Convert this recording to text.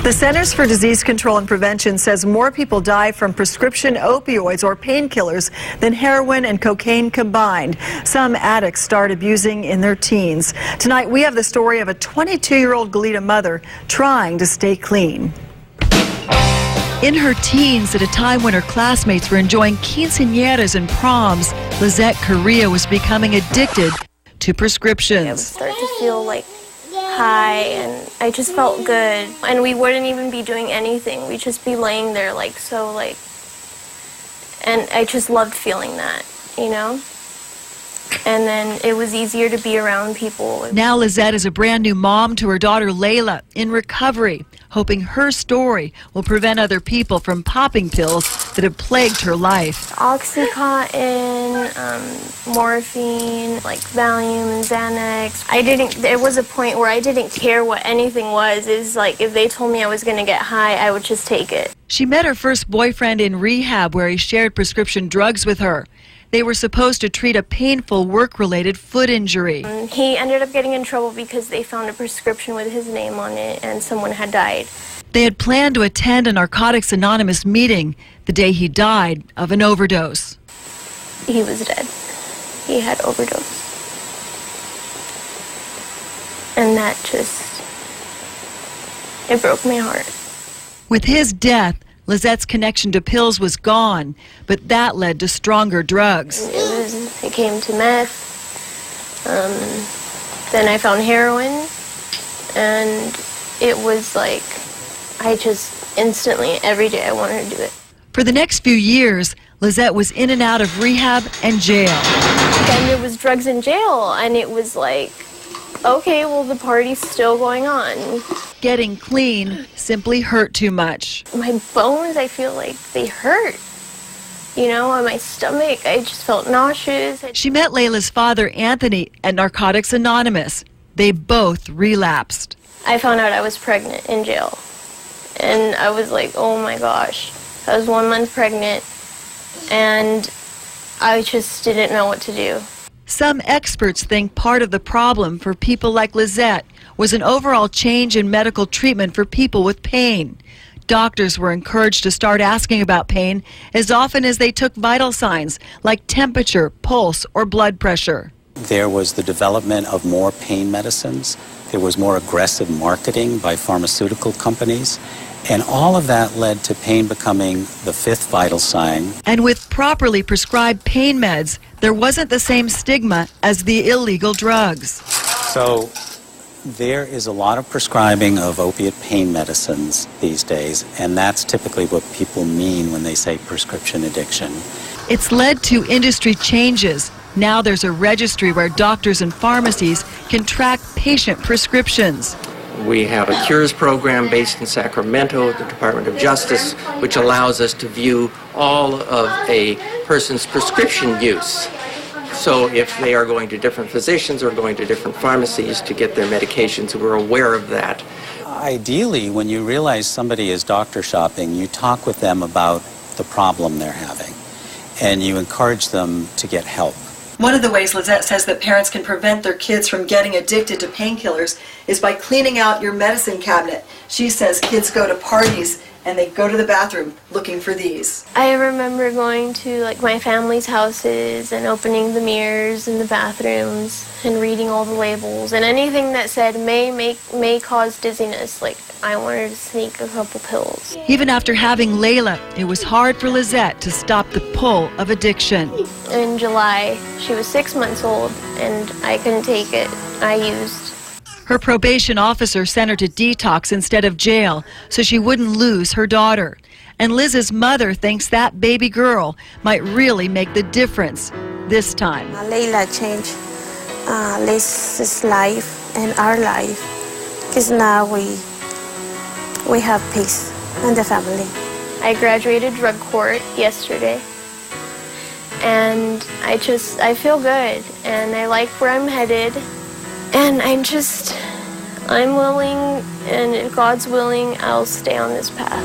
The Centers for Disease Control and Prevention says more people die from prescription opioids or painkillers than heroin and cocaine combined. Some addicts start abusing in their teens. Tonight, we have the story of a 22-year-old Goleta mother trying to stay clean. In her teens, at a time when her classmates were enjoying quinceañeras and proms, Lizette Correa was becoming addicted to prescriptions. I would start to feel like high, and I just felt good. And we wouldn't even be doing anything. We'd just be laying there and I just loved feeling that, you know? And then it was easier to be around people. Now Lizette is a brand new mom to her daughter Layla in recovery, hoping her story will prevent other people from popping pills that have plagued her life. Oxycontin, morphine, like Valium and Xanax. There was a point where I didn't care what anything was. It was like if they told me I was going to get high, I would just take it. She met her first boyfriend in rehab where he shared prescription drugs with her. They were supposed to treat a painful work-related foot injury. He ended up getting in trouble because they found a prescription with his name on it and someone had died. They had planned to attend a Narcotics Anonymous meeting the day he died of an overdose. He was dead. He had overdose. And that it broke my heart. With his death, Lizette's connection to pills was gone, but that led to stronger drugs. It came to meth. Then I found heroin, and it was like I just instantly, every day I wanted to do it. For the next few years, Lizette was in and out of rehab and jail. Then there was drugs in jail, and it was like, okay, well, the party's still going on. Getting clean simply hurt too much. My bones, I feel like they hurt. You know, on my stomach, I just felt nauseous. She met Layla's father, Anthony, at Narcotics Anonymous. They both relapsed. I found out I was pregnant in jail. And I was like, oh my gosh. I was 1 month pregnant, and I just didn't know what to do. Some experts think part of the problem for people like Lizette was an overall change in medical treatment for people with pain. Doctors were encouraged to start asking about pain as often as they took vital signs like temperature, pulse, or blood pressure. There was the development of more pain medicines. There was more aggressive marketing by pharmaceutical companies. And all of that led to pain becoming the fifth vital sign. And with properly prescribed pain meds, there wasn't the same stigma as the illegal drugs. So there is a lot of prescribing of opiate pain medicines these days, and that's typically what people mean when they say prescription addiction. It's led to industry changes. Now there's a registry where doctors and pharmacies can track patient prescriptions. We have a cures program based in Sacramento at the Department of Justice, which allows us to view all of a person's prescription use. So if they are going to different physicians or going to different pharmacies to get their medications, we're aware of that. Ideally, when you realize somebody is doctor shopping, you talk with them about the problem they're having, and you encourage them to get help. One of the ways Lizette says that parents can prevent their kids from getting addicted to painkillers is by cleaning out your medicine cabinet. She says kids go to parties and they go to the bathroom looking for these. I remember going to my family's houses and opening the mirrors in the bathrooms and reading all the labels, and anything that said may cause dizziness, I wanted to sneak a couple pills. Even after having Layla, it was hard for Lizette to stop the pull of addiction. In July, she was 6 months old, and I couldn't take it. I used. Her probation officer sent her to detox instead of jail so she wouldn't lose her daughter. And Liz's mother thinks that baby girl might really make the difference this time. Layla changed Liz's life and our life, because now we have peace in the family. I graduated drug court yesterday, and I feel good, and I like where I'm headed, and I'm willing, and if God's willing, I'll stay on this path.